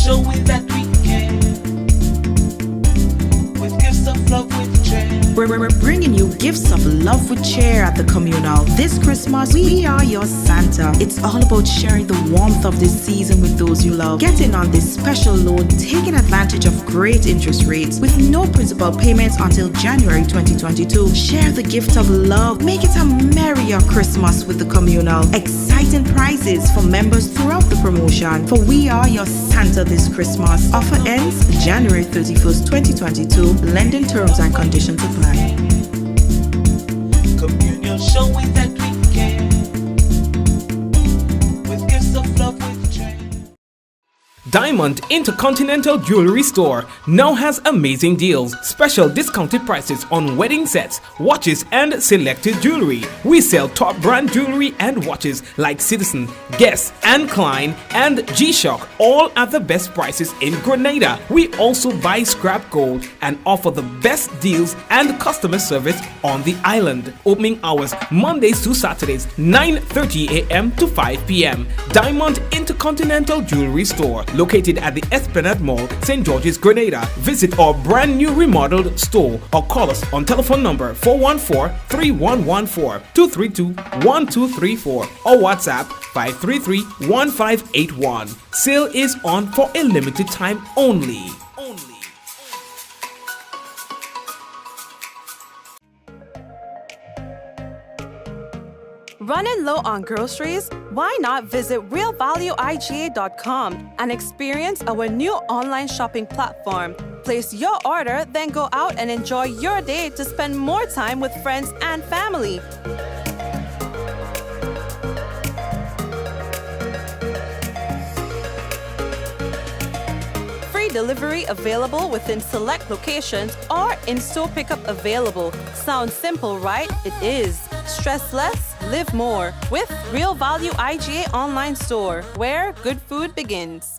showing that we care. With gifts of love with care. We're bringing you gifts of love with cheer at the communal. This Christmas, we are your Santa. It's all about sharing the warmth of this season with those you love. Get in on this special loan, taking advantage of great interest rates with no principal payments until January 2022. Share the gift of love. Make it a merrier Christmas with the communal. Exciting prizes for members throughout the promotion. For we are your Santa this Christmas. Offer ends January 31st, 2022. Lending terms and conditions apply. Communion showing that we care. With gifts of love with care. Diamond Intercontinental Jewelry Store now has amazing deals, special discounted prices on wedding sets, watches and selected jewelry. We sell top brand jewelry and watches like Citizen, Guess and Klein and G-Shock, all at the best prices in Grenada. We also buy scrap gold and offer the best deals and customer service on the island. Opening hours Mondays to Saturdays 9:30 a.m. to 5 p.m. Diamond Intercontinental Jewelry Store, located at the Esplanade Mall, St. George's, Grenada. Visit our brand new remodeled store or call us on telephone number 414-3114, 232-1234 or WhatsApp 533-1581. Sale is on for a limited time only. Running low on groceries? Why not visit realvalueiga.com and experience our new online shopping platform? Place your order, then go out and enjoy your day to spend more time with friends and family. Free delivery available within select locations or in-store pickup available. Sounds simple, right? It is. Stress less, live more with Real Value IGA online store, where good food begins.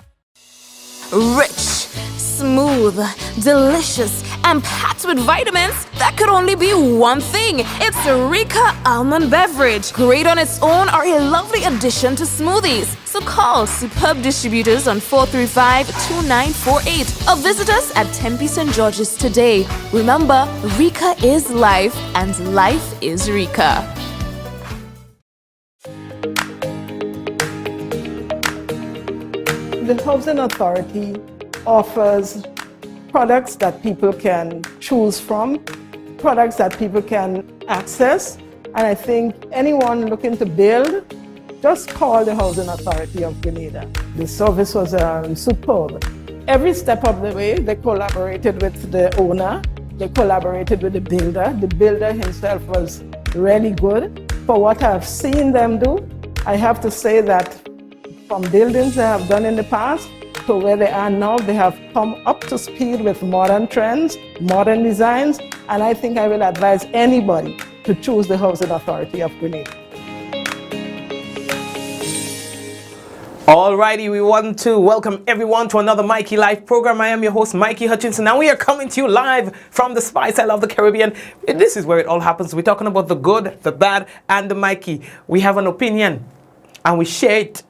Rich, smooth, delicious, and packed with vitamins that could only be one thing. It's a Rika almond beverage. Great on its own or a lovely addition to smoothies. So call Superb Distributors on 435-2948 or visit us at Tempe St. George's today. Remember, Rika is life and life is Rika. The Housing Authority offers products that people can choose from, products that people can access, and I think anyone looking to build, just call the Housing Authority of Grenada. The service was superb. Every step of the way, they collaborated with the owner, they collaborated with the builder. The builder himself was really good. For what I've seen them do, I have to say that from buildings they have done in the past to where they are now, they have come up to speed with modern trends, modern designs, and I think I will advise anybody to choose the Housing Authority of Grenada. Alrighty, we want to welcome everyone to another Mikey Live program. I am your host, Mikey Hutchinson, and we are coming to you live from the Spice Isle of the Caribbean. This is where it all happens. We're talking about the good, the bad, and the Mikey. We have an opinion, and we share it.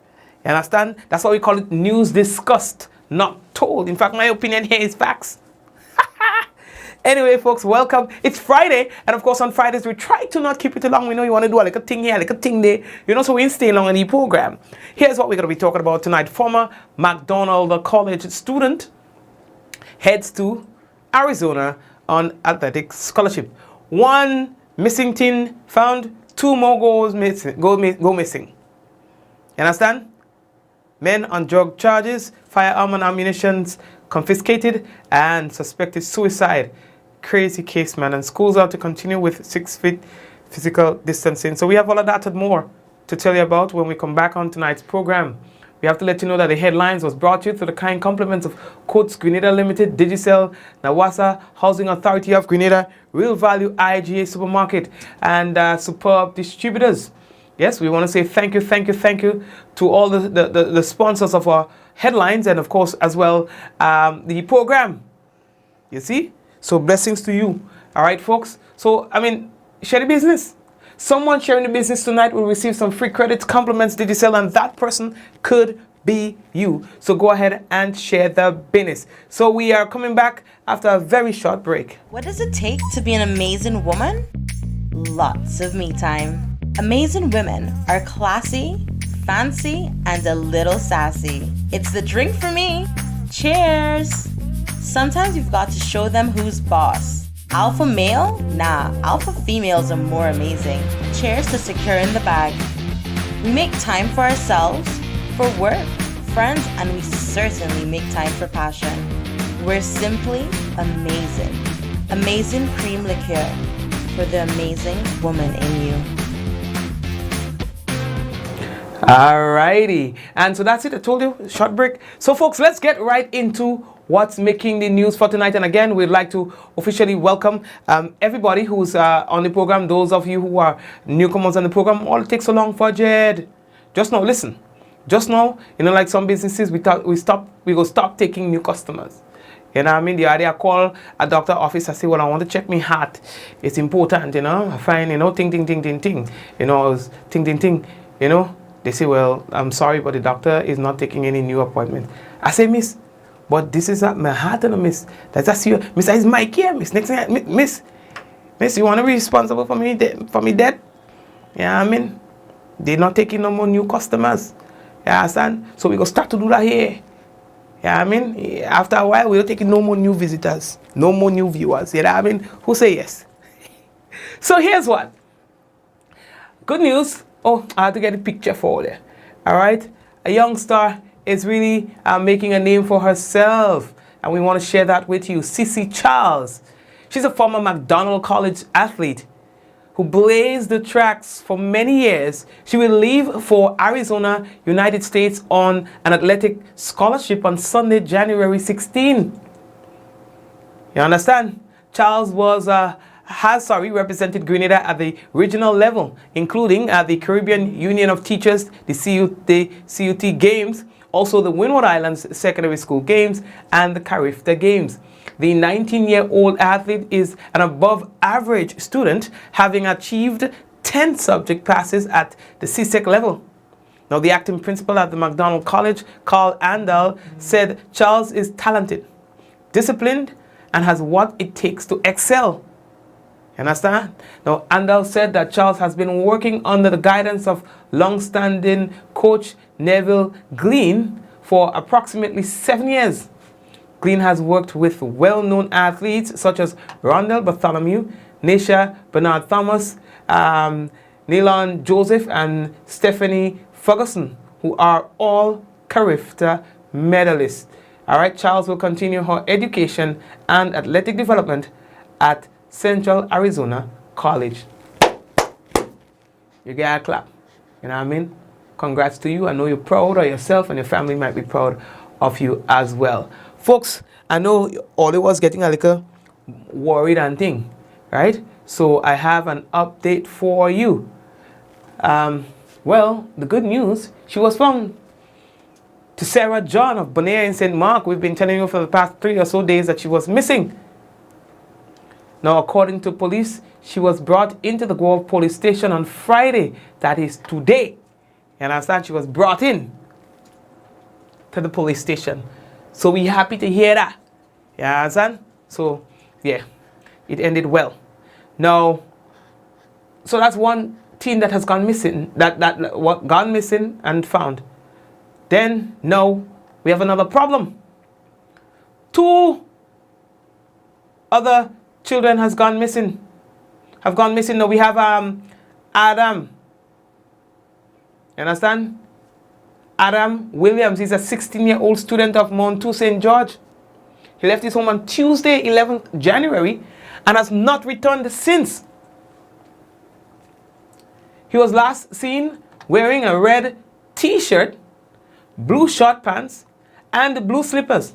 You understand? That's why we call it news discussed, not told. In fact, my opinion here is facts. Anyway, folks, welcome. It's Friday, and of course, on Fridays, we try to not keep it too long. We know you want to do a little thing here, a little thing there, you know, so we ain't staying long in the program. Here's what we're going to be talking about tonight. Former MacDonald college student heads to Arizona on athletic scholarship. One missing teen found, 2 more go missing. You understand? Men on drug charges, firearm and ammunitions confiscated, and suspected suicide. Crazy case, man. And schools are to continue with 6 feet physical distancing. So we have all of that and more to tell you about when we come back on tonight's program. We have to let you know that the headlines was brought to you through the kind compliments of Coates Grenada Limited, Digicel, Nawasa, Housing Authority of Grenada, Real Value IGA Supermarket, and Superb Distributors. Yes, we want to say thank you to all the sponsors of our headlines and, of course, as well, the program. You see? So blessings to you. All right, folks? So, I mean, share the business. Someone sharing the business tonight will receive some free credits, compliments, Digicel, and that person could be you. So go ahead and share the business. So we are coming back after a very short break. What does it take to be an amazing woman? Lots of me time. Amazing women are classy, fancy, and a little sassy. It's the drink for me. Cheers! Sometimes you've got to show them who's boss. Alpha male? Nah, alpha females are more amazing. Cheers to securing the bag. We make time for ourselves, for work, friends, and we certainly make time for passion. We're simply amazing. Amazing cream liqueur for the amazing woman in you. Alrighty, and so that's it. I told you, short break. So folks, let's get right into what's making the news for tonight. And again, we'd like to officially welcome everybody who's on the program. Those of you who are newcomers on the program, all it takes so long for Jed. Just now, listen. Just now, like some businesses, we go stop taking new customers. You know what I mean? The idea I call a doctor office, I say, well, I want to check my heart. It's important, I find, ting, ting, ting, ting, ting. Ting, ting, ting, They say, well, I'm sorry, but the doctor is not taking any new appointment. I say, miss, but this is my heart, miss. That's you. Miss, is Mikey here, miss. Next thing, miss, you want to be responsible for me death? Yeah, I mean, they're not taking no more new customers. You understand? So we go start to do that here. Yeah, I mean, after a while, we're taking no more new visitors, no more new viewers. You know what I mean? Who say yes? So here's what. Good news. Oh, I had to get a picture for you. All right? A young star is really making a name for herself. And we want to share that with you. Cece Charles. She's a former MacDonald College athlete who blazed the tracks for many years. She will leave for Arizona, United States on an athletic scholarship on Sunday, January 16. You understand? Charles has represented Grenada at the regional level, including the Caribbean Union of Teachers, the CUT Games, also the Windward Islands Secondary School Games, and the Carifta Games. The 19-year-old athlete is an above-average student, having achieved 10 subject passes at the CSEC level. Now, the acting principal at the MacDonald College, Carl Andal, said Charles is talented, disciplined, and has what it takes to excel. You understand? Now, Andal said that Charles has been working under the guidance of long-standing coach Neville Glean for approximately 7 years. Glean has worked with well-known athletes such as Rondell Bartholomew, Nisha Bernard Thomas, Nylon Joseph, and Stephanie Ferguson, who are all Carifta medalists. All right, Charles will continue her education and athletic development at Central Arizona College. You get a clap. You know what I mean? Congrats to you. I know you're proud of yourself, and your family might be proud of you as well. Folks, I know Ollie was getting a little worried and thing, right? So I have an update for you. Well, the good news, she was found. To Sarah John of Bonaire in St. Mark, we've been telling you for the past 3 or so days that she was missing. Now, according to police, she was brought into the Grove police station on Friday, that is today. You understand? She was brought in to the police station. So we're happy to hear that. You understand? So, yeah, it ended well. Now, so that's one teen that has gone missing, gone missing and found. Then, now, we have another problem. 2 other children have gone missing. Now we have Adam. You understand? Adam Williams. He's a 16-year-old student of Mount St. George. He left his home on Tuesday, 11th January, and has not returned since. He was last seen wearing a red T-shirt, blue short pants, and blue slippers.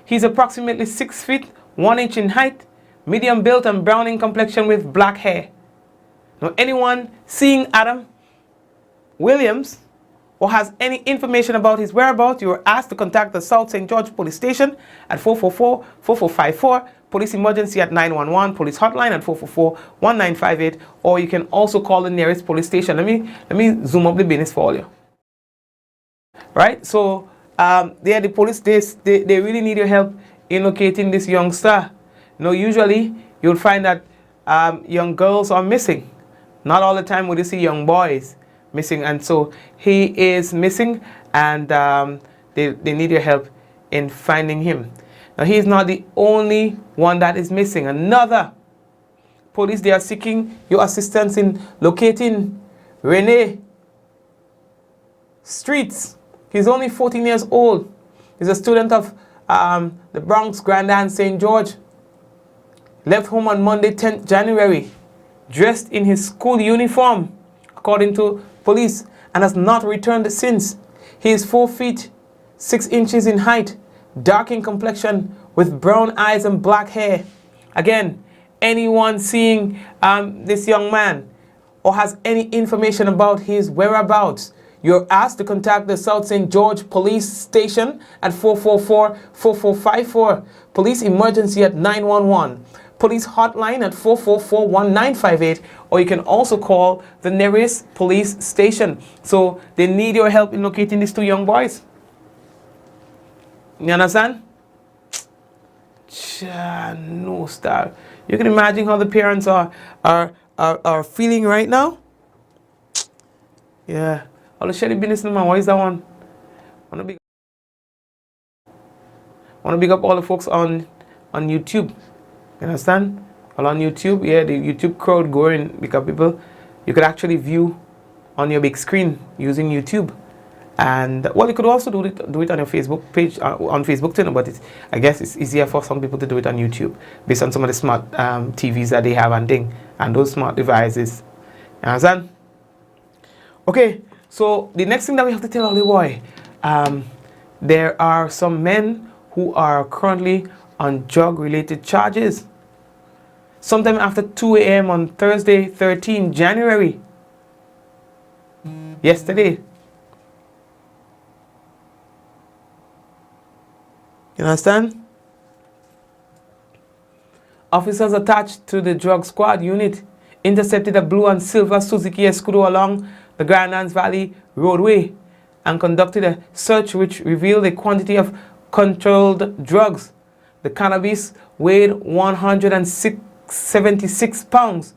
He's approximately 6 feet 1 inch in height, medium built and brown in complexion with black hair. Now, anyone seeing Adam Williams or has any information about his whereabouts, you are asked to contact the South St. George Police Station at 444-4454, Police Emergency at 911, Police Hotline at 444-1958, or you can also call the nearest police station. Let me zoom up the business for you. right? So the police, they really need your help in locating this youngster. Usually you'll find that young girls are missing. Not all the time would you see young boys missing, and so he is missing, and they need your help in finding him. Now, he is not the only one that is missing. Another police, they are seeking your assistance in locating Rene Streets. He's only 14 years old. He's a student of the Bronx Grand St. George. Left home on Monday, 10th January, dressed in his school uniform, according to police, and has not returned since. He is 4 feet 6 inches in height, dark in complexion, with brown eyes and black hair. Again, anyone seeing this young man or has any information about his whereabouts, you're asked to contact the South St. George Police Station at 444-4454, Police Emergency at 911, Police Hotline at 444-1958, or you can also call the nearest police station. So they need your help in locating these two young boys. You understand? No, star. You can imagine how the parents are feeling right now. Yeah. All the shady business, man. What is that one? I want to big up all the folks on YouTube. You understand? All on YouTube, yeah, the YouTube crowd going, because people, you could actually view on your big screen using YouTube. And well, you could also do it on your Facebook page, on Facebook too, but I guess it's easier for some people to do it on YouTube based on some of the smart TVs that they have and those smart devices. You understand? Okay, so the next thing that we have to tell Ollie Boy, there are some men who are currently on drug-related charges. Sometime after 2 a.m. on Thursday, 13 January, yesterday. You understand? Officers attached to the drug squad unit intercepted a blue and silver Suzuki Escudo along the Grandlands Valley roadway and conducted a search which revealed a quantity of controlled drugs. The cannabis weighed 176 pounds,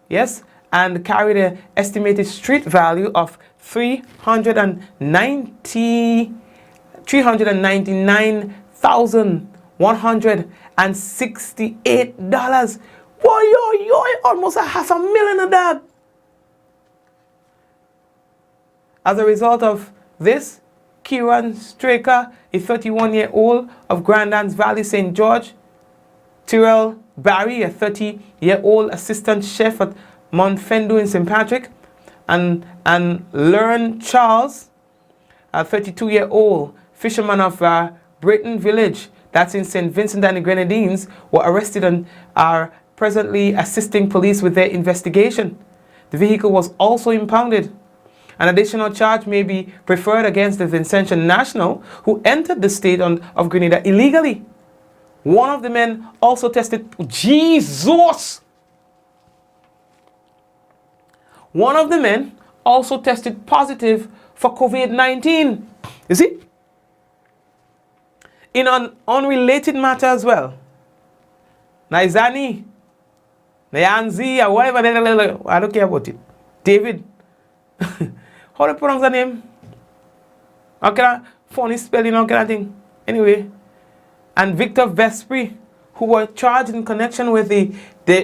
yes, and carried an estimated street value of $399,168. Boy, yo, almost $500,000 of that. As a result of this, Kieran Straker, a 31-year-old of Grandlands Valley, St. George, Tyrell Barry, a 30-year-old assistant chef at Mount Fendu in St. Patrick, and Learn Charles, a 32-year-old fisherman of Brayton Village, that's in St. Vincent and the Grenadines, were arrested and are presently assisting police with their investigation. The vehicle was also impounded. An additional charge may be preferred against the Vincentian national who entered the state of Grenada illegally. One of the men also tested, Jesus! One of the men also tested positive for COVID-19. You see? In an unrelated matter as well, Naizani, Nayanzi, or whatever, I don't care about it. David, how do you pronounce the name? How can I, funny spelling, how can I think? Anyway, and Victor Vespri, who were charged in connection with the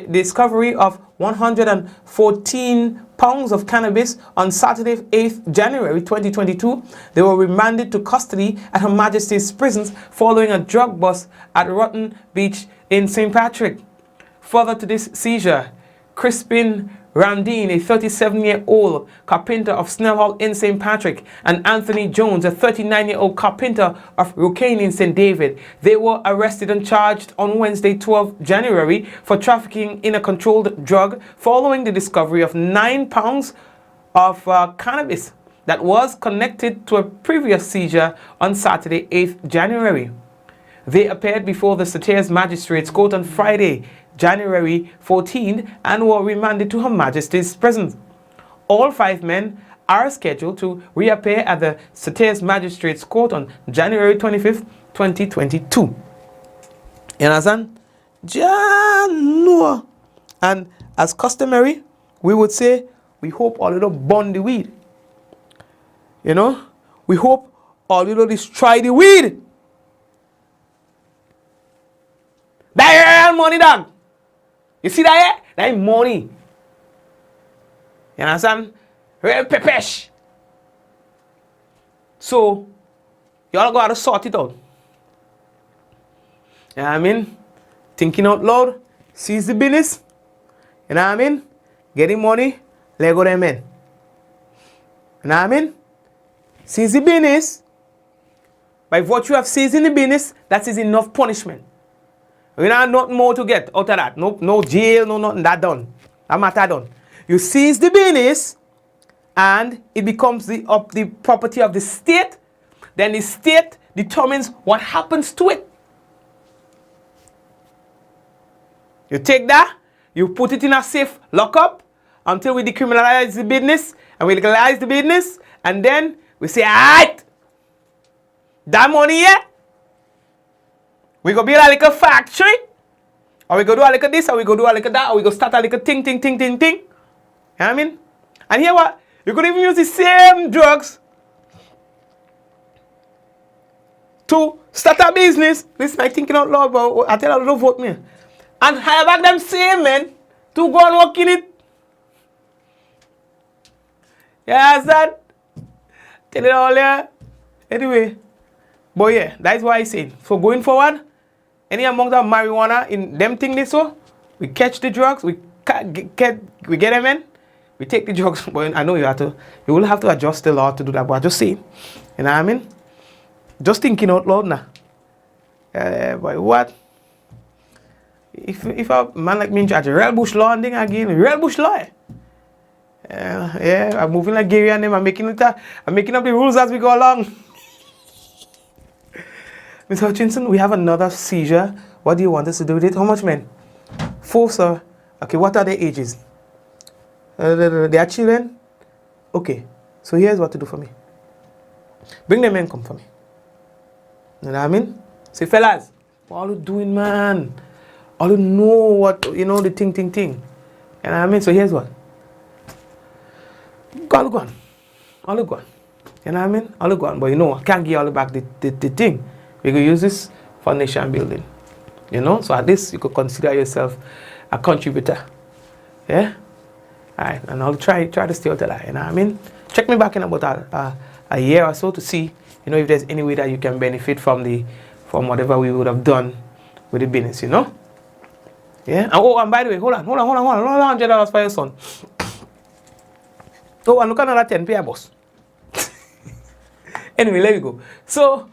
discovery of 114 pounds of cannabis on Saturday, 8th January 2022. They were remanded to custody at Her Majesty's prisons following a drug bust at Rotten Beach in St. Patrick. Further to this seizure, Crispin Randine, a 37-year-old carpenter of Snell Hall in St. Patrick, and Anthony Jones, a 39-year-old carpenter of Rocane in St. David. They were arrested and charged on Wednesday, 12 January for trafficking in a controlled drug following the discovery of 9 pounds of cannabis that was connected to a previous seizure on Saturday, 8th January. They appeared before the Satyrs Magistrates Court on Friday, January 14, and were remanded to Her Majesty's prison. All 5 men are scheduled to reappear at the Satis Magistrates Court on January 25th, 2022. You understand? January. And as customary, we would say, we hope all little burn the weed. You know? We hope all little destroy the weed. That real money, dog. You see that? That is money. You understand? Real pepesh. So, you all got to sort it out. You know what I mean? Thinking out loud, seize the business. You know what I mean? Getting money, let go them men. You know what I mean? Seize the business. By virtue of seizing the business, that is enough punishment. You know, nothing more to get out of that. No jail, no nothing. That done. That matter done. You seize the business, and it becomes the property of the state. Then the state determines what happens to it. You take that, you put it in a safe lockup until we decriminalize the business and we legalize the business, and then we say, alright, that money here, we go build a little factory, or we go do a little this, or we go do a little that, or we go start a little ting. You know what I mean? And here what? You could even use the same drugs to start a business. Listen, I'm thinking out loud, but I tell you, don't vote me. And hire back them same men to go and work in it. Yeah, that. Tell it all there. Anyway, but yeah, that's why I say. So going forward, any amount of marijuana in them thing this so, we catch the drugs, we get them in, we take the drugs. But I know you will have to adjust the law to do that. But I just say, you know what I mean? Just thinking out loud now. But what? If a man like me in charge of real bush law and thing again, real bush law. Yeah, I'm moving like Gary and them. I'm making up the rules as we go along. Mr. Hutchinson, we have another seizure. What do you want us to do with it? How much men? 4, sir. Okay, what are their ages? They are children? Okay, so here's what to do for me. Bring them in, come for me. You know what I mean? Say, fellas, what are you doing, man? All you know what, you know, the thing. You know what I mean? So here's what. All go on. You know what I mean? All go on. But you know, I can't give all back the thing. We could use this for nation building. You know? So at least you could consider yourself a contributor. Yeah? Alright, and I'll try to stay out of that. You know what I mean? Check me back in about a year or so to see, you know, if there's any way that you can benefit from whatever we would have done with the business, you know? Yeah. And by the way, hold on, $100 for your son. Oh, and look at another 10 pair, boss. Anyway, let me go. So,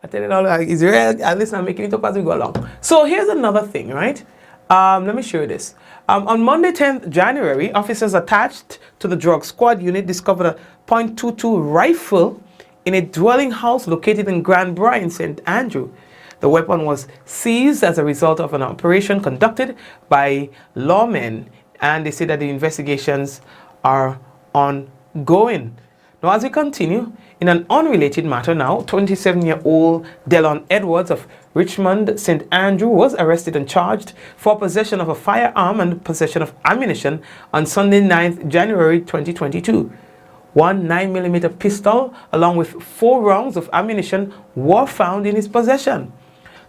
I tell you all, it's real. At least I'm making it up as we go along. So here's another thing, right? Let me show you this. On Monday, 10th January, officers attached to the drug squad unit discovered a .22 rifle in a dwelling house located in Grand Bryan, St. Andrew. The weapon was seized as a result of an operation conducted by lawmen, and they say that the investigations are ongoing. Now, as we continue, in an unrelated matter now, 27-year-old Delon Edwards of Richmond, St. Andrew was arrested and charged for possession of a firearm and possession of ammunition on Sunday, 9th January 2022. One 9mm pistol along with 4 rounds of ammunition were found in his possession.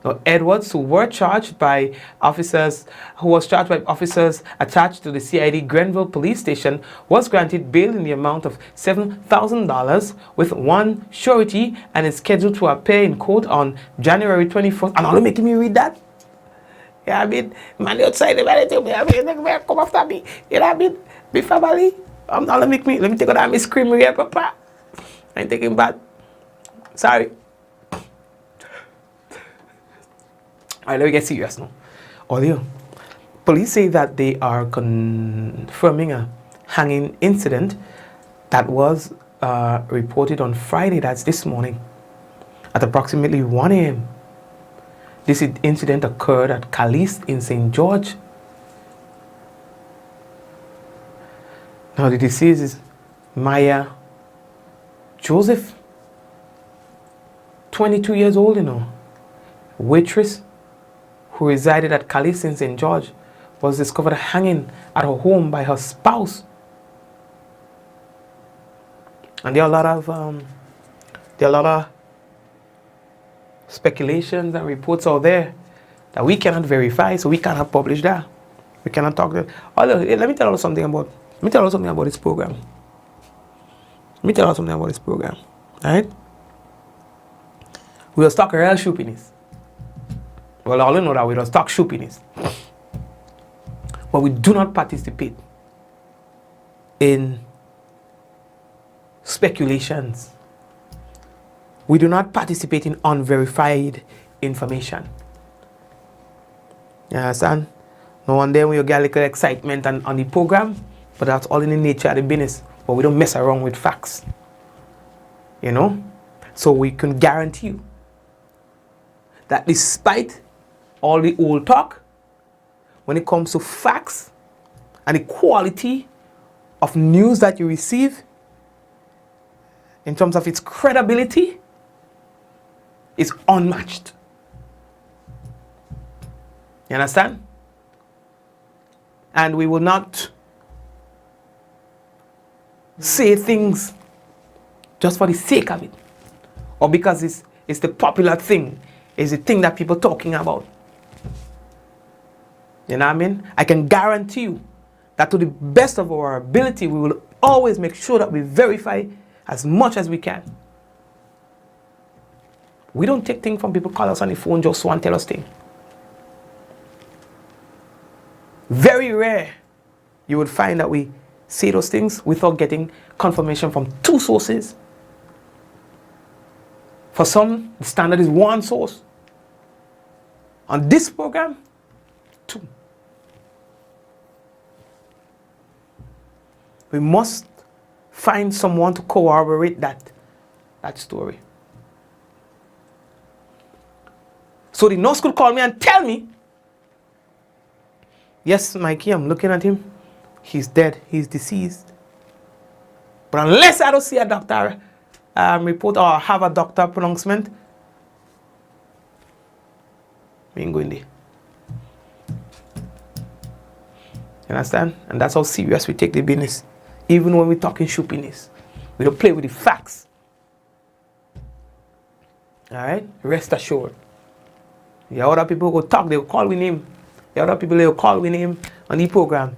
Now, Edwards, who was charged by officers attached to the CID Grenville Police Station, was granted bail in the amount of $7,000 with 1 surety and is scheduled to appear in court on January 24th. And all making me read that? Yeah, I mean, man outside the man, come after me. You know what I mean? Be family. Let me take out that scream here, papa. I ain't taking bad. Sorry. Alright, let me get serious now. Audio. Police say that they are confirming a hanging incident that was reported on Friday, that's this morning, at approximately 1 a.m. This incident occurred at Caliste in St. George. Now the deceased is Maya Joseph, 22 years old, waitress who resided at Calais in St. George, was discovered hanging at her home by her spouse. And there are a lot of speculations and reports out there that we cannot verify, so we cannot publish that. We cannot talk that. Let me tell you something about this program. Alright? We will stock real shoepiness. Well, all you know that we don't stock shoepiness. But we do not participate in speculations. We do not participate in unverified information. You understand? No one there when you get a little excitement on the program, but that's all in the nature of the business. But we don't mess around with facts. So we can guarantee you that despite all the old talk, when it comes to facts and the quality of news that you receive, in terms of its credibility, is unmatched. You understand? And we will not say things just for the sake of it, or because it's the popular thing, it's the thing that people are talking about. You know what I mean? I can guarantee you that to the best of our ability, we will always make sure that we verify as much as we can. We don't take things from people call us on the phone just want to tell us things. Very rare you would find that we say those things without getting confirmation from two sources. For some, the standard is one source. On this program, two. We must find someone to corroborate that story. So the nurse could call me and tell me, yes, Mikey, I'm looking at him. He's dead. He's deceased. But unless I don't see a doctor report or have a doctor pronouncement, we ain't going there. You understand? And that's how serious we take the business. Even when we're talking shoepiness, we don't play with the facts. Alright? Rest assured. The other people go talk, they'll call with name. The other people, they'll call with name on the program.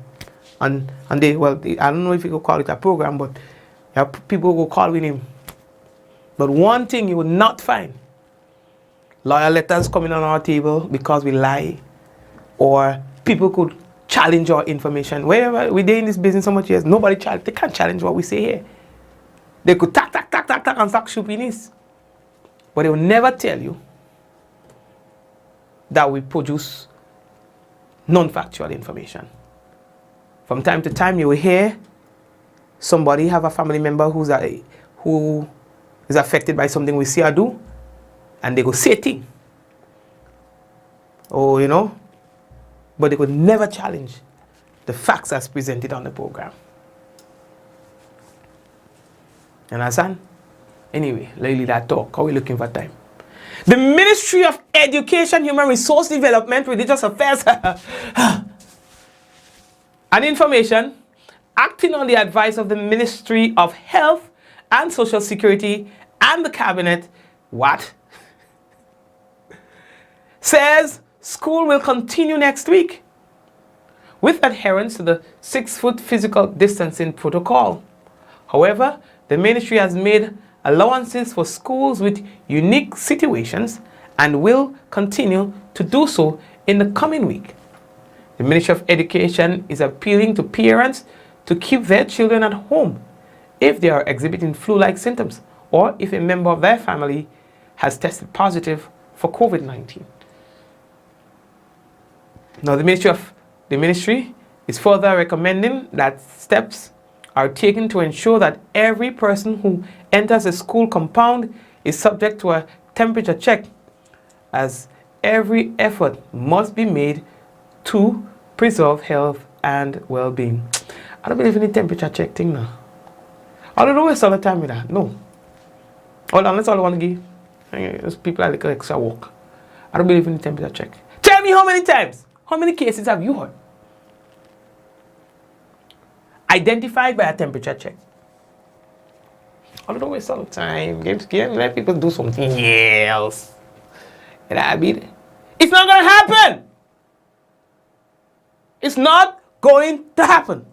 And I don't know if you could call it a program, but people will call with him. But one thing you will not find: lawyer letters coming on our table because we lie, or people could challenge our information. Wherever we're in this business so much years, they can't challenge what we say here. They could tack and talk shoepiness, but they will never tell you that we produce non-factual information. From time to time, you will hear somebody have a family member who is affected by something we say or do, and they go say thing. But they could never challenge the facts as presented on the program. You understand? Anyway, let's leave that talk. How are we looking for time? The Ministry of Education, Human Resource Development, Religious Affairs and Information, acting on the advice of the Ministry of Health and Social Security and the Cabinet, says school will continue next week with adherence to the 6-foot physical distancing protocol. However, the ministry has made allowances for schools with unique situations and will continue to do so in the coming week. The Ministry of Education is appealing to parents to keep their children at home if they are exhibiting flu-like symptoms or if a member of their family has tested positive for COVID-19. Now, the ministry is further recommending that steps are taken to ensure that every person who enters a school compound is subject to a temperature check, as every effort must be made to preserve health and well-being. I don't believe in the temperature check thing now. I don't waste all the time with that. No. Unless all I want to give. Those people are like extra work. I don't believe in the temperature check. Tell me how many times, how many cases have you heard identified by a temperature check? I don't waste all the time. Let people do something else. You know what I mean? It's not going to happen. It's not going to happen.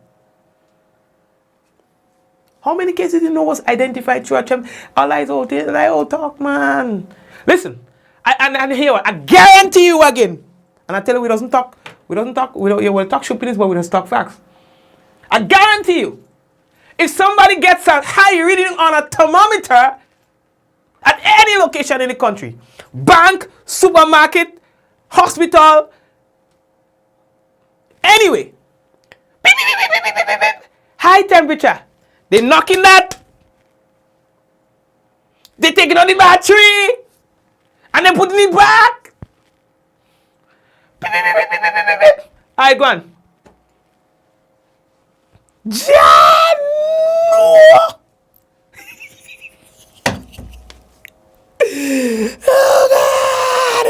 How many cases you know was identified through a check? All I talk, man. Listen, and here I guarantee you again, and I tell you we don't talk stupidness, but we don't talk facts. I guarantee you, if somebody gets a high reading on a thermometer at any location in the country, bank, supermarket, hospital, anyway, high temperature, they knocking that, they take it on the battery, and then putting it back. Alright, go on. John! Oh God!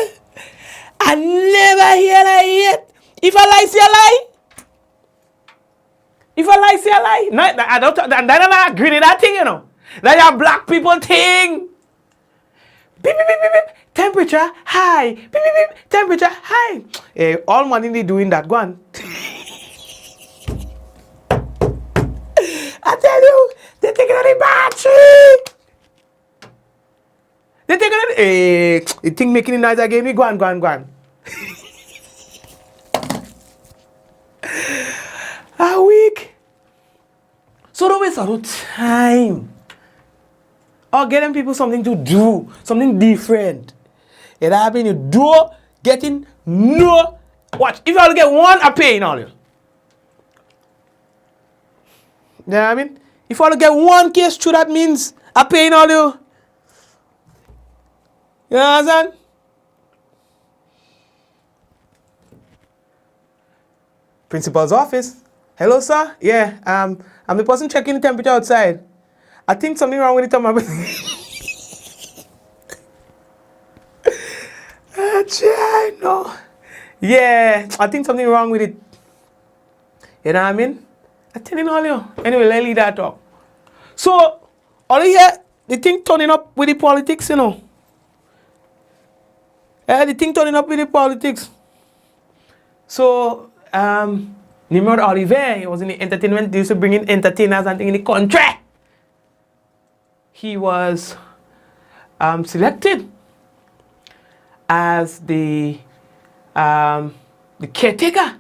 I never hear that yet. If I lie, say a lie. If I lie, say a lie. No, I don't agree with that thing, you know. That a black people thing. Beep, beep, beep, beep, beep. Temperature high. Beep, beep, beep. Temperature high. All money they doing that. Go on. I tell you, they taking on the battery. They taking on the thing making the noise again. Go on. A week. So don't waste all the time. Or get them people something to do, something different. It happen you do getting no. Watch, if you only get one, I pay in all you. You know what I mean? If you only get one case through, that means I pay in all you. You know what I'm saying? Principal's office. Hello, sir. Yeah, I'm the person checking the temperature outside. I think something wrong with the thermometer. No. Yeah, I think something wrong with it. You know what I mean? I'm telling all you. Anyway, let's leave that up. So, all you hear, the thing turning up with the politics, you know. The thing turning up with the politics. So, Nimrod Oliver, he was in the entertainment, they used to bring in entertainers and things in the country. He was selected as the caretaker,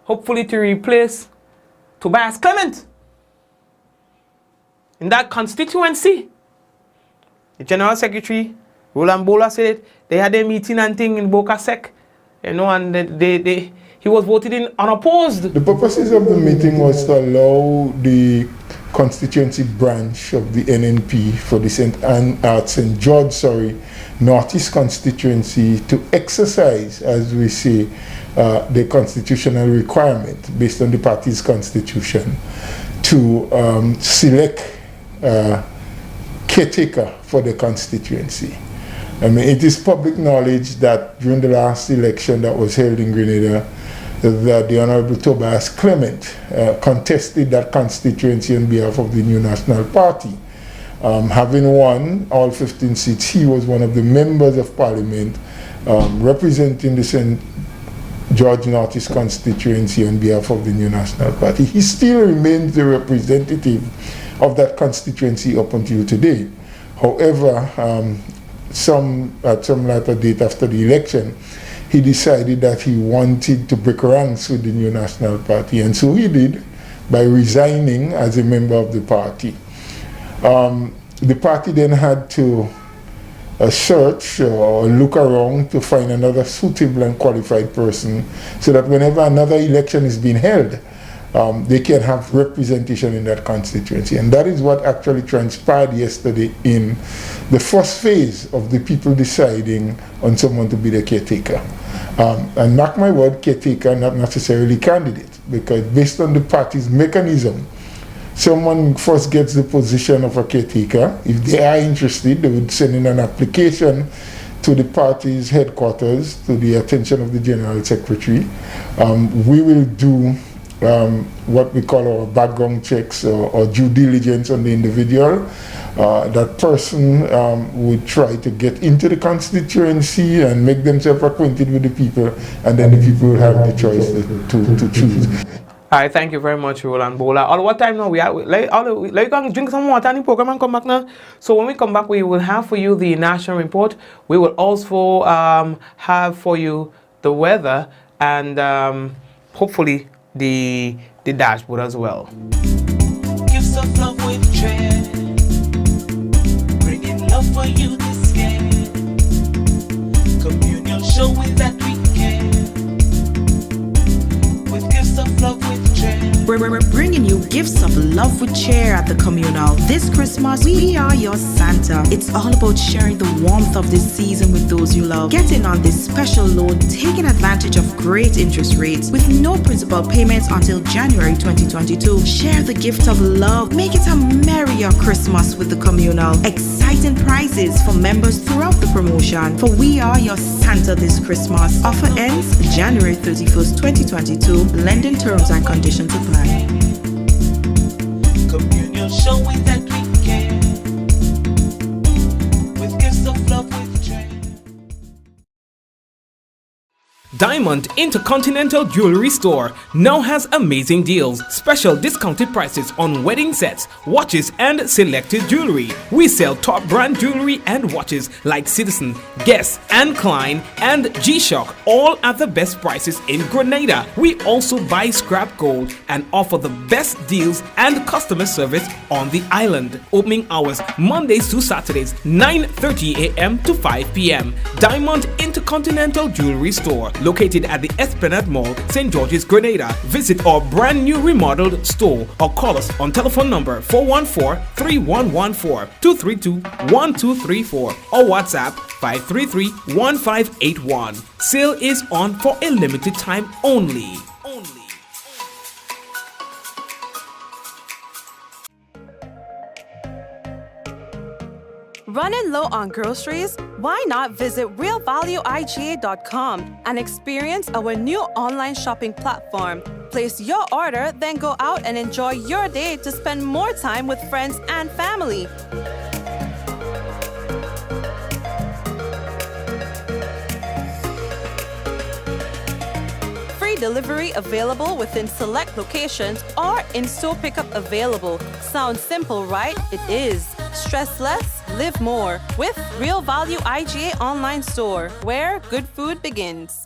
hopefully to replace Tobias Clement in that constituency. The General Secretary, Roland Bola, said it. They had a meeting and thing in Boca Sec, you know, and he was voted in unopposed. The purposes of the meeting was to allow the constituency branch of the NNP for the St. George, Northeast constituency to exercise, as we say, the constitutional requirement based on the party's constitution to select caretaker for the constituency. I mean, it is public knowledge that during the last election that was held in Grenada, that the Honorable Tobias Clement contested that constituency on behalf of the New National Party. Having won all 15 seats, he was one of the members of Parliament representing the St. George Northeast constituency on behalf of the New National Party. He still remains the representative of that constituency up until today. However, at some later date after the election, he decided that he wanted to break ranks with the New National Party, and so he did by resigning as a member of the party. The party then had to search or look around to find another suitable and qualified person so that whenever another election is being held, they can have representation in that constituency. And that is what actually transpired yesterday in the first phase of the people deciding on someone to be the caretaker. And mark my word, caretaker, not necessarily candidate, because based on the party's mechanism someone first gets the position of a caretaker. If they are interested, they would send in an application to the party's headquarters, to the attention of the General Secretary. We will do what we call our background checks or due diligence on the individual. That person would try to get into the constituency and make themselves acquainted with the people, and then the people will have the choice to choose. All right, thank you very much, Roland Bola. All what time now? We can drink some water in the program and come back now. So when we come back, we will have for you the national report. We will also have for you the weather and hopefully the dashboard as well. Give some love with trend. Bringing love for you this game. Communion showing that we can. With gifts of love with trend. We're bringing you gifts of love with cheer at the communal. This Christmas, we are your Santa. It's all about sharing the warmth of this season with those you love. Get in on this special loan, taking advantage of great interest rates with no principal payments until January 2022. Share the gift of love. Make it a merrier Christmas with the communal. Exciting prizes for members throughout the promotion. For we are your Santa this Christmas. Offer ends January 31st, 2022. Lending terms and conditions apply. Communion showing that we can. With gifts of love with trend. Diamond Intercontinental Jewelry Store now has amazing deals, special discounted prices on wedding sets, watches and selected jewelry. We sell top brand jewelry and watches like Citizen, Guess and Klein and G-Shock, all at the best prices in Grenada. We also buy scrap gold and offer the best deals and customer service on the island. Opening hours Mondays to Saturdays 9:30 a.m. to 5 p.m. Diamond Intercontinental Jewelry Store, located at the Esplanade Mall, St. George's, Grenada. Visit our brand new remodeled store or call us on telephone number 414-3114, 232-1234 or WhatsApp 533-1581. Sale is on for a limited time only. Running low on groceries? Why not visit realvalueiga.com and experience our new online shopping platform? Place your order, then go out and enjoy your day to spend more time with friends and family. Free delivery available within select locations or in-store pickup available. Sounds simple, right? It is. Stress less, live more with Real Value IGA online store, where good food begins.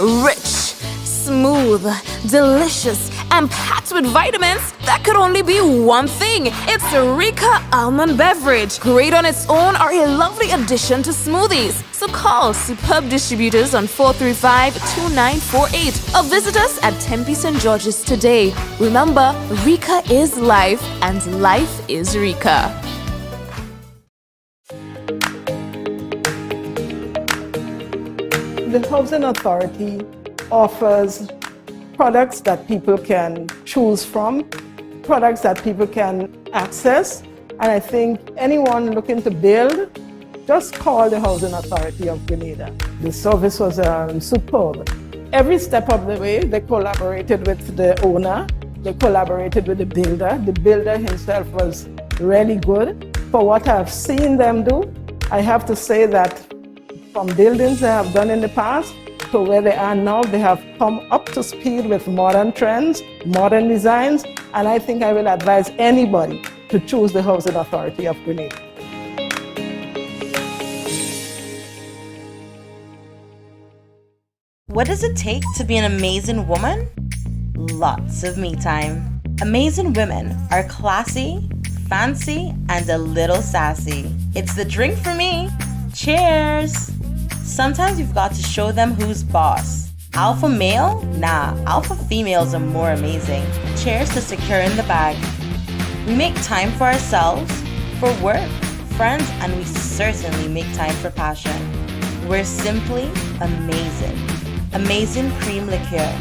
Rich, smooth, delicious, and packed with vitamins that could only be one thing. It's Rika Almond Beverage. Great on its own or a lovely addition to smoothies. So call superb distributors on 435-2948 or visit us at Tempe St. George's today. Remember, Rika is life and life is Rika. The Housing Authority offers products that people can choose from, products that people can access, and I think anyone looking to build, just call the Housing Authority of Grenada. The service was superb. Every step of the way, they collaborated with the owner, they collaborated with the builder. The builder himself was really good. For what I've seen them do, I have to say that from buildings they have done in the past to where they are now, they have come up to speed with modern trends, modern designs, and I think I will advise anybody to choose the Housing Authority of Grenada. What does it take to be an amazing woman? Lots of me time. Amazing women are classy, fancy, and a little sassy. It's the drink for me. Cheers! Sometimes you've got to show them who's boss. Alpha male? Nah, alpha females are more amazing. Cheers to securing the bag. We make time for ourselves, for work, friends, and we certainly make time for passion. We're simply amazing. Amazing cream liqueur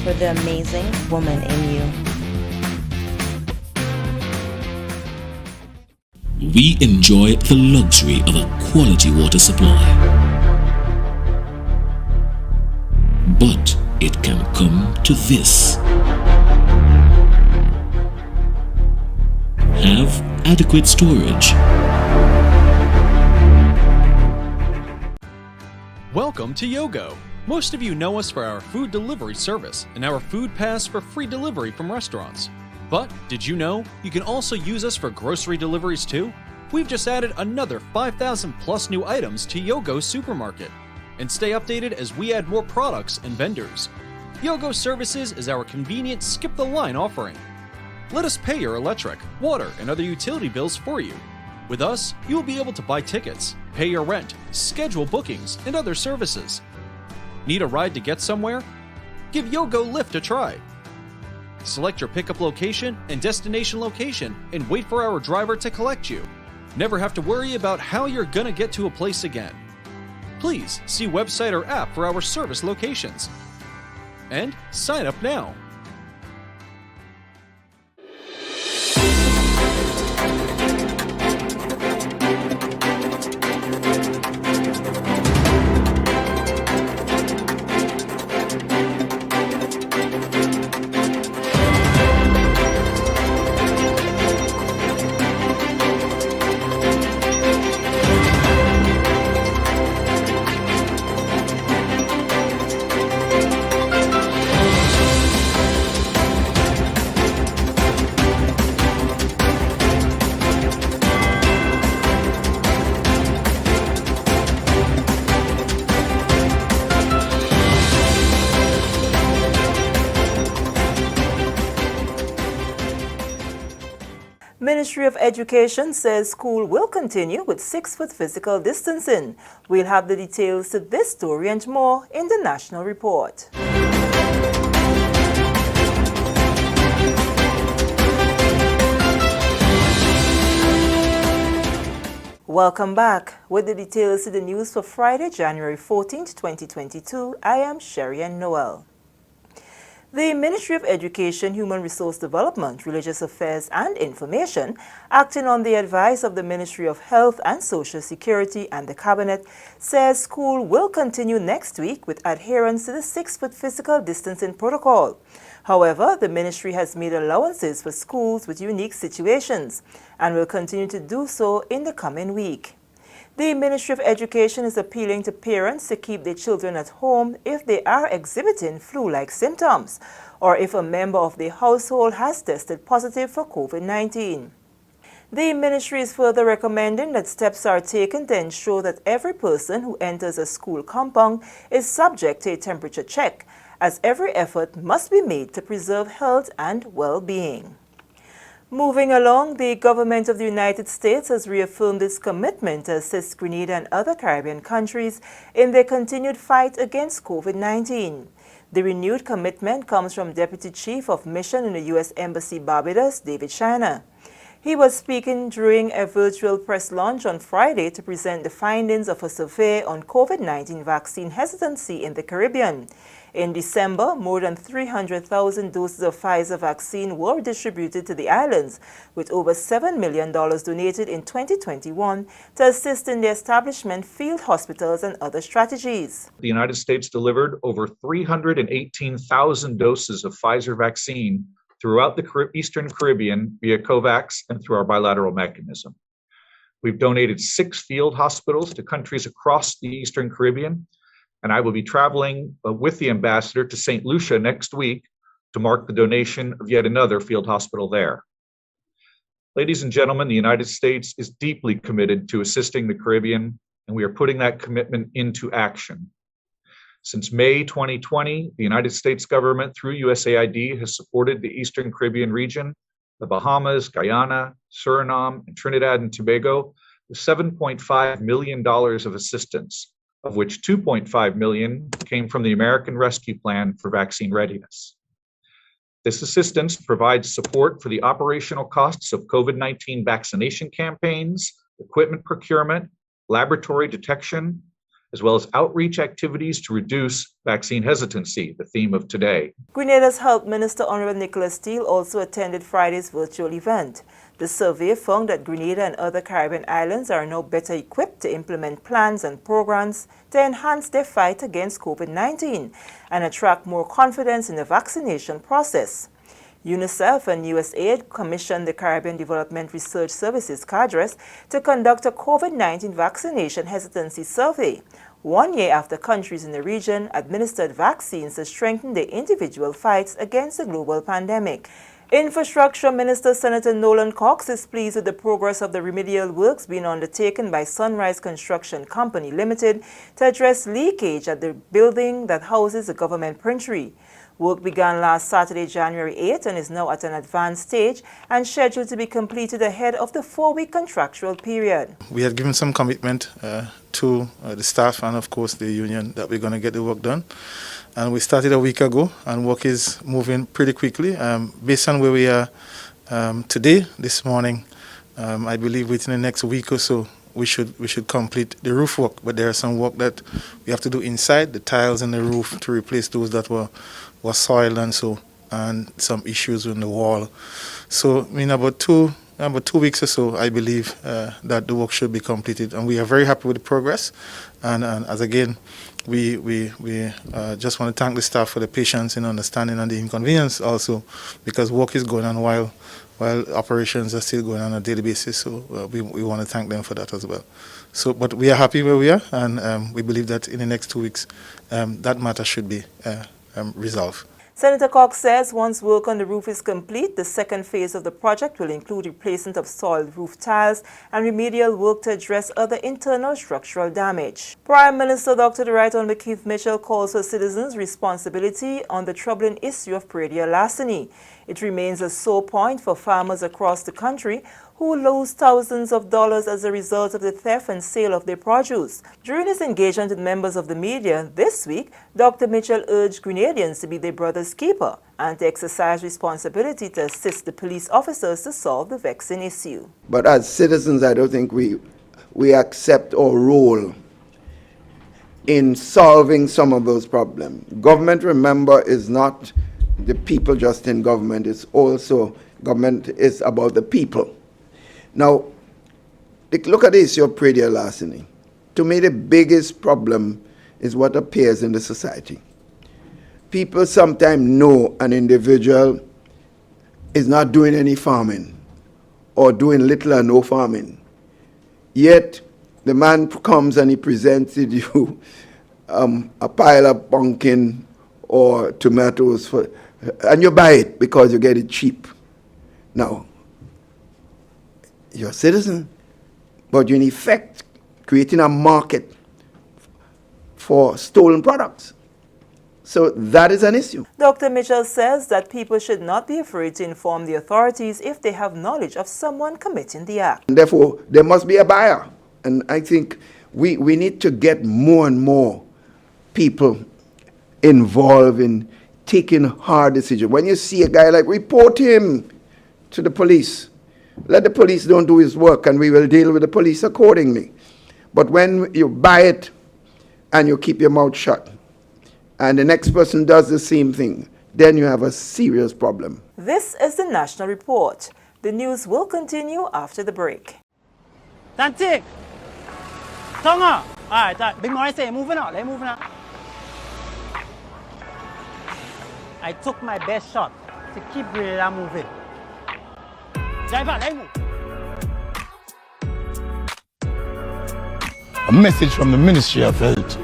for the amazing woman in you. We enjoy the luxury of a quality water supply. But it can come to this. Have adequate storage. Welcome to Yogo. Most of you know us for our food delivery service and our food pass for free delivery from restaurants. But did you know you can also use us for grocery deliveries too? We've just added another 5,000 plus new items to Yogo's supermarket. And stay updated as we add more products and vendors. Yogo Services is our convenient skip the line offering. Let us pay your electric, water, and other utility bills for you. With us, you will be able to buy tickets, pay your rent, schedule bookings, and other services. Need a ride to get somewhere? Give Yogo Lyft a try. Select your pickup location and destination location and wait for our driver to collect you. Never have to worry about how you're gonna get to a place again. Please see website or app for our service locations. And sign up now. Ministry of Education says school will continue with 6-foot physical distancing. We'll have the details to this story and more in the National Report. Welcome back. With the details to the news for Friday, January 14th, 2022, I am Sherry Ann Noel. The Ministry of Education, Human Resource Development, Religious Affairs and Information, acting on the advice of the Ministry of Health and Social Security and the Cabinet, says school will continue next week with adherence to the 6-foot physical distancing protocol. However, the ministry has made allowances for schools with unique situations and will continue to do so in the coming week. The Ministry of Education is appealing to parents to keep their children at home if they are exhibiting flu-like symptoms or if a member of their household has tested positive for COVID-19. The ministry is further recommending that steps are taken to ensure that every person who enters a school compound is subject to a temperature check, as every effort must be made to preserve health and well-being. Moving along, the government of the United States has reaffirmed its commitment to assist Grenada and other Caribbean countries in their continued fight against COVID-19. The renewed commitment comes from Deputy Chief of Mission in the U.S. Embassy Barbados, David Shiner. He was speaking during a virtual press launch on Friday to present the findings of a survey on COVID-19 vaccine hesitancy in the Caribbean. In December, more than 300,000 doses of Pfizer vaccine were distributed to the islands, with over $7 million donated in 2021 to assist in the establishment field hospitals and other strategies. The United States delivered over 318,000 doses of Pfizer vaccine throughout the Eastern Caribbean via COVAX and through our bilateral mechanism. We've donated 6 field hospitals to countries across the Eastern Caribbean, and I will be traveling with the ambassador to St. Lucia next week to mark the donation of yet another field hospital there. Ladies and gentlemen, the United States is deeply committed to assisting the Caribbean, and we are putting that commitment into action. Since May 2020, the United States government through USAID has supported the Eastern Caribbean region, the Bahamas, Guyana, Suriname, and Trinidad and Tobago with $7.5 million of assistance, of which $2.5 million came from the American Rescue Plan for Vaccine Readiness. This assistance provides support for the operational costs of COVID-19 vaccination campaigns, equipment procurement, laboratory detection, as well as outreach activities to reduce vaccine hesitancy, the theme of today. Grenada's Health Minister Honorable Nicholas Steele also attended Friday's virtual event. The survey found that Grenada and other Caribbean islands are now better equipped to implement plans and programs to enhance their fight against COVID-19 and attract more confidence in the vaccination process. UNICEF and USAID commissioned the Caribbean Development Research Services (CADRES) to conduct a COVID-19 vaccination hesitancy survey, 1 year after countries in the region administered vaccines to strengthen their individual fights against the global pandemic. Infrastructure Minister Senator Nolan Cox is pleased with the progress of the remedial works being undertaken by Sunrise Construction Company Limited to address leakage at the building that houses the government printery. Work began last Saturday, January 8, and is now at an advanced stage and scheduled to be completed ahead of the 4-week contractual period. We had given some commitment to the staff and, of course, the union that we're going to get the work done. And we started a week ago, and work is moving pretty quickly. Based on where we are today, this morning, I believe within the next week or so, we should complete the roof work. But there are some work that we have to do inside, the tiles in the roof to replace those that were soiled and some issues in the wall. So in about two weeks or so, I believe that the work should be completed, and we are very happy with the progress. And as again, we just want to thank the staff for the patience and understanding and the inconvenience also, because work is going on while operations are still going on a daily basis. So we want to thank them for that as well. So, but we are happy where we are, and we believe that in the next 2 weeks, that matter should be resolved. Senator Cox says once work on the roof is complete, the second phase of the project will include replacement of soiled roof tiles and remedial work to address other internal structural damage. Prime Minister Dr. Right Honorable Keith Mitchell calls for citizens' responsibility on the troubling issue of predial larceny. It remains a sore point for farmers across the country who lose thousands of dollars as a result of the theft and sale of their produce. During his engagement with members of the media this week, Dr. Mitchell urged Grenadians to be their brother's keeper and to exercise responsibility to assist the police officers to solve the vexing issue. But as citizens, I don't think we accept our role in solving some of those problems. Government, remember, is not the people just in government. It's also, government is about the people. Now, look at this, your predial larceny. To me, the biggest problem is what appears in the society. People sometimes know an individual is not doing any farming or doing little or no farming. Yet, the man comes and he presents you a pile of pumpkin or tomatoes, and you buy it because you get it cheap. Now, you're a citizen, but you're in effect creating a market for stolen products. So that is an issue. Dr. Mitchell says that people should not be afraid to inform the authorities if they have knowledge of someone committing the act. And therefore, there must be a buyer. And I think we need to get more and more people involved in taking hard decisions. When you see a guy, like, report him to the police. Let the police don't do his work, and we will deal with the police accordingly. But when you buy it and you keep your mouth shut, and the next person does the same thing, then you have a serious problem. This is the National Report. The news will continue after the break. Tantik! Tonga! Alright, big more say, moving on, let's moving on. I took my best shot to keep Grenada moving. A message from the Ministry of Health.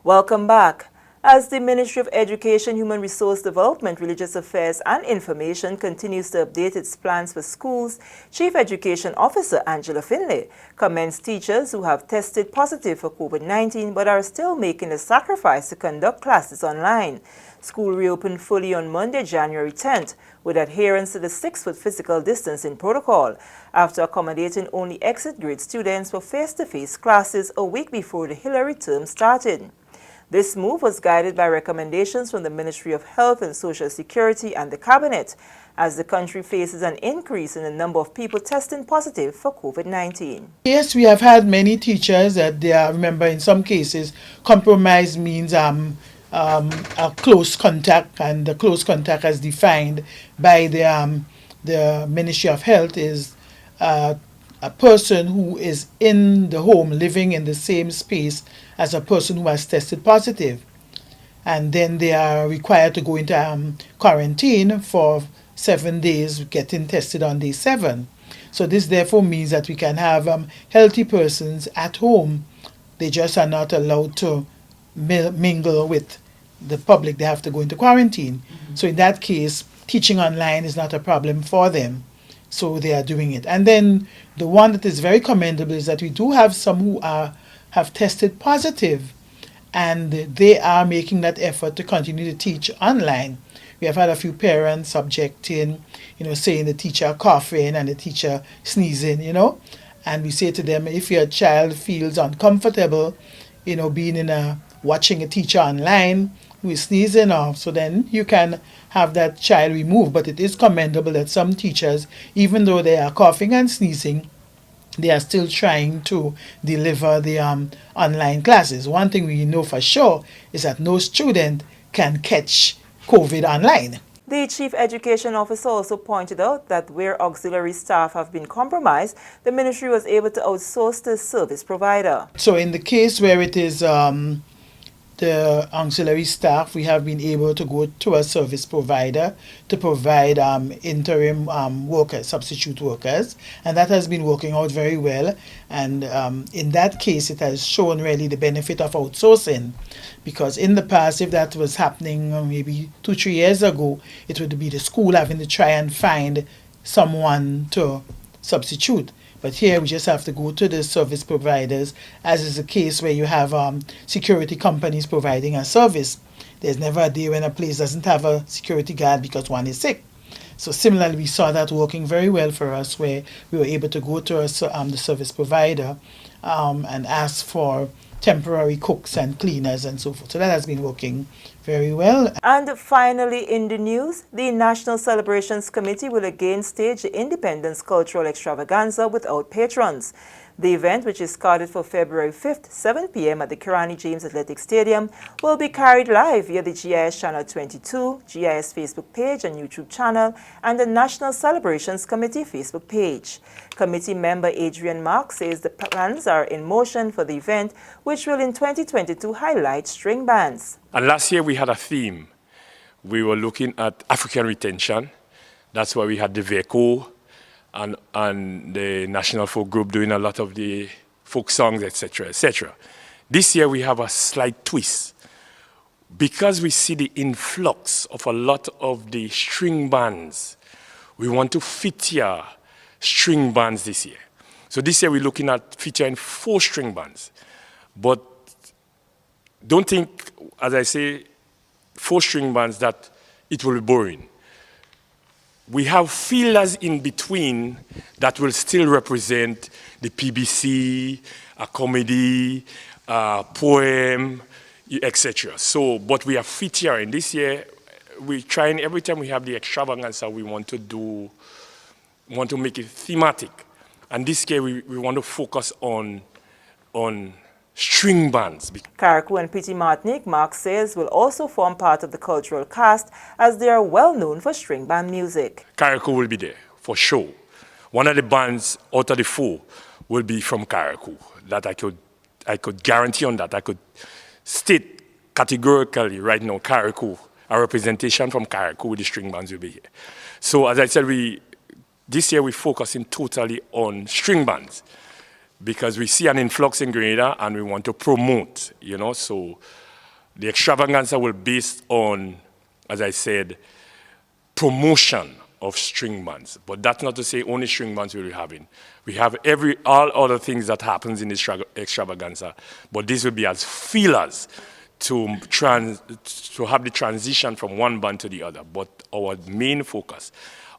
Welcome back. As the Ministry of Education, Human Resource Development, Religious Affairs and Information continues to update its plans for schools, Chief Education Officer Angela Finlay commends teachers who have tested positive for COVID-19 but are still making the sacrifice to conduct classes online. School reopened fully on Monday, January 10th, with adherence to the 6-foot physical distancing protocol, after accommodating only exit grade students for face-to-face classes a week before the Hillary term started. This move was guided by recommendations from the Ministry of Health and Social Security and the Cabinet, as the country faces an increase in the number of people testing positive for COVID-19. Yes, we have had many teachers that they are, remember, in some cases, compromise means a close contact, and the close contact as defined by the Ministry of Health is a person who is in the home living in the same space as a person who has tested positive. And then they are required to go into quarantine for 7 days, getting tested on day 7. So this therefore means that we can have healthy persons at home. They just are not allowed to mingle with the public. They have to go into quarantine. So in that case, teaching online is not a problem for them. So they are doing it. And then the one that is very commendable is that we do have some who have tested positive, and they are making that effort to continue to teach online. We have had a few parents objecting, saying the teacher coughing and the teacher sneezing, and we say to them, if your child feels uncomfortable, being watching a teacher online who is sneezing off, so then you can have that child removed. But it is commendable that some teachers, even though they are coughing and sneezing, they are still trying to deliver the online classes. One thing we know for sure is that no student can catch COVID online. The Chief Education Officer also pointed out that where auxiliary staff have been compromised, the ministry was able to outsource the service provider. So in the case where it is the auxiliary staff, we have been able to go to a service provider to provide interim workers, substitute workers, and that has been working out very well. And in that case, it has shown really the benefit of outsourcing, because in the past, if that was happening maybe 2-3 years ago, it would be the school having to try and find someone to substitute. But here we just have to go to the service providers, as is the case where you have security companies providing a service. There's never a day when a place doesn't have a security guard because one is sick. So similarly, we saw that working very well for us, where we were able to go to the service provider and ask for temporary cooks and cleaners and so forth. So that has been working very well. And finally, in the news, the National Celebrations Committee will again stage the Independence Cultural Extravaganza without patrons. The event, which is scheduled for February 5th, 7 p.m. at the Kirani James Athletic Stadium, will be carried live via the GIS Channel 22, GIS Facebook page and YouTube channel, and the National Celebrations Committee Facebook page. Committee member Adrian Mark says the plans are in motion for the event, which will in 2022 highlight string bands. And last year we had a theme. We were looking at African retention. That's why we had the VECO and the National Folk Group doing a lot of the folk songs, etc., etc. This year we have a slight twist. Because we see the influx of a lot of the string bands, we want to feature string bands this year. So this year we're looking at featuring 4 string bands. But don't think, as I say, 4 string bands, that it will be boring. We have fillers in between that will still represent the PBC, a comedy, a poem, etc. So, but we are featuring this year. We're trying every time we have the extravaganza. We want to make it thematic, and this year we want to focus on string bands. Carriacou and Petit Martinique, Mark says, will also form part of the cultural cast, as they are well known for string band music. Carriacou will be there, for sure. One of the bands out of the 4 will be from Carriacou. That I could guarantee on that. I could state categorically right now, Carriacou, a representation from Carriacou with the string bands will be here. So as I said, this year we're focusing totally on string bands, because we see an influx in Grenada and we want to promote, so The extravaganza will be based on, as I said, promotion of string bands. But that's not to say only string bands we'll be having. We have all other things that happens in this extravaganza, but this will be as feelers to have the transition from one band to the other. But our main focus,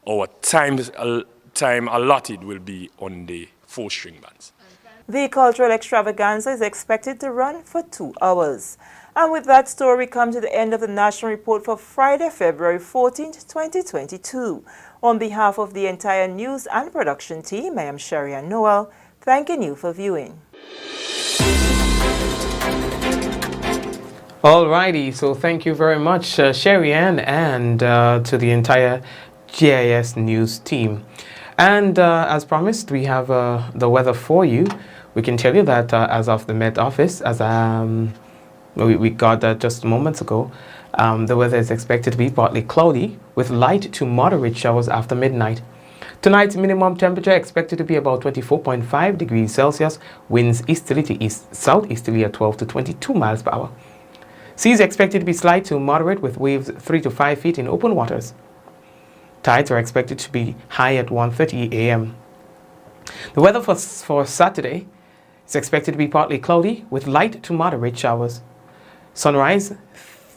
our time allotted will be on the 4 string bands. The cultural extravaganza is expected to run for 2 hours. And with that story, we come to the end of the National Report for Friday, February 14th, 2022. On behalf of the entire news and production team, I am Sherry-Ann Noel, thanking you for viewing. Alrighty, so thank you very much, Sherry-Ann, and to the entire GIS News team. And as promised, we have the weather for you. We can tell you that as of the Met Office, as we got that just moments ago, the weather is expected to be partly cloudy with light to moderate showers after midnight. Tonight's minimum temperature expected to be about 24.5 degrees Celsius, winds easterly to southeasterly at 12 to 22 miles per hour. Seas expected to be slight to moderate with waves 3 to 5 feet in open waters. Tides are expected to be high at 1:30 a.m. The weather for Saturday is expected to be partly cloudy with light to moderate showers. Sunrise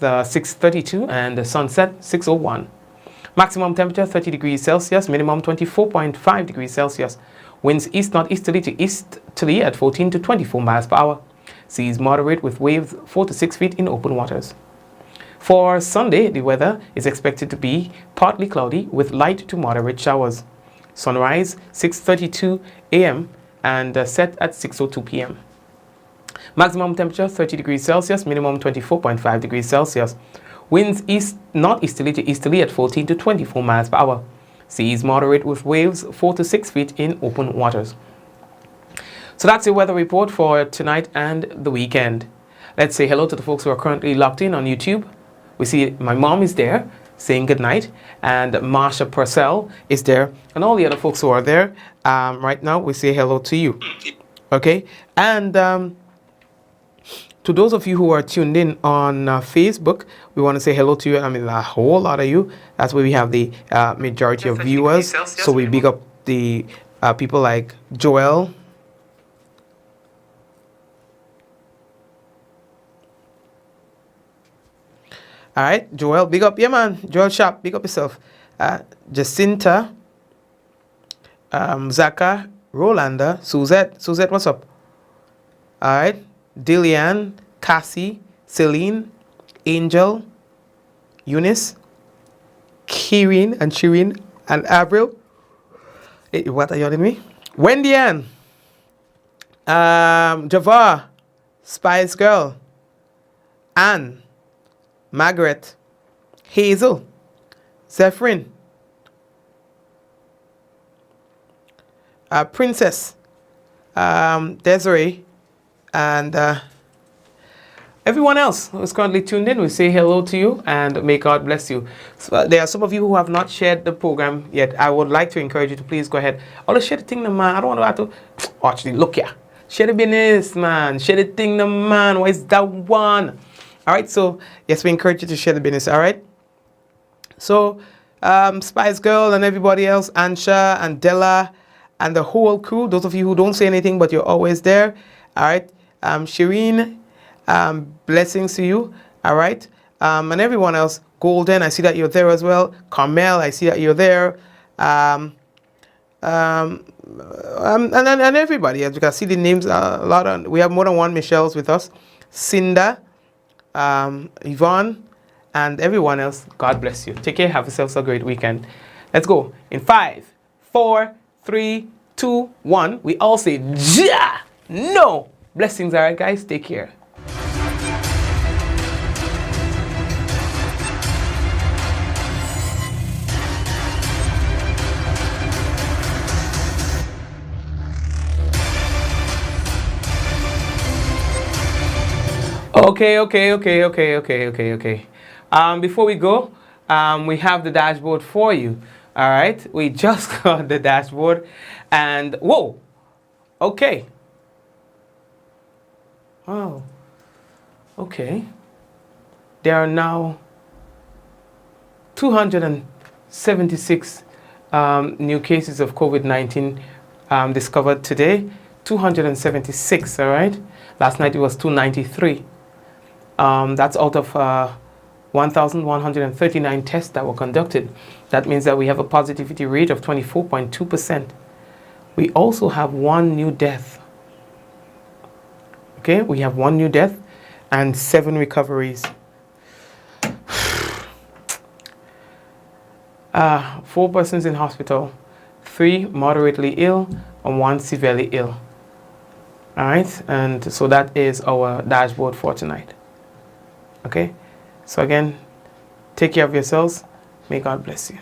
6:32 and the sunset 6:01. Maximum temperature 30 degrees Celsius, minimum 24.5 degrees Celsius. Winds east-northeasterly to easterly at 14 to 24 miles per hour. Seas moderate with waves 4 to 6 feet in open waters. For Sunday, the weather is expected to be partly cloudy with light to moderate showers. Sunrise 6:32 a.m. and set at 6:02 p.m. Maximum temperature 30 degrees Celsius, minimum 24.5 degrees Celsius. Winds east-northeasterly to easterly at 14 to 24 miles per hour. Seas moderate with waves 4 to 6 feet in open waters. So that's your weather report for tonight and the weekend. Let's say hello to the folks who are currently locked in on YouTube. We see my mom is there saying good night, and Marsha Purcell is there, and all the other folks who are there right now. We say hello to you. Okay, and to those of you who are tuned in on Facebook, we want to say hello to you. I mean, a whole lot of you. That's where we have the majority of viewers. So we big up the people like Joel. All right, Joel, big up. Yeah, man. Joel Sharp, big up yourself. Jacinta, Zaka, Rolanda, Suzette, what's up? All right. Dillian, Cassie, Celine, Angel, Eunice, Kirin and Shirin and Avril. Hey, what are you telling me? Wendy Ann, Javar, Spice Girl, Anne, Margaret, Hazel, Zephyrin, Princess, Desiree, and everyone else who is currently tuned in. We say hello to you and may God bless you. So, there are some of you who have not shared the program yet. I would like to encourage you to please go ahead. Always share the thing, man. I don't want to actually look here. Share the business, man. Share the thing, man. Why is that one? All right. So yes, we encourage you to share the business. All right. So Spice Girl and everybody else, Ansha and Della and the whole crew. Those of you who don't say anything but you're always there. All right. Shireen, blessings to you. All right. And everyone else. Golden, I see that you're there as well. Carmel, I see that you're there. And everybody, as you can see the names, we have more than one Michelle's with us. Cinda, Yvonne, and everyone else. God bless you. Take care. Have yourselves a great weekend. Let's go. In 5, 4, 3, 2, 1. We all say, ja! No! Blessings, all right, guys? Take care. Okay. Before we go, we have the dashboard for you. All right, we just got the dashboard, and whoa, okay. Oh, okay. there are now 276 new cases of COVID-19 discovered today. 276, all right? Last night it was 293. That's out of 1,139 tests that were conducted. That means that we have a positivity rate of 24.2%. We also have one new death. Okay, we have one new death and 7 recoveries. 4 persons in hospital, 3 moderately ill, and 1 severely ill. All right, and so that is our dashboard for tonight. Okay, so again, take care of yourselves. May God bless you.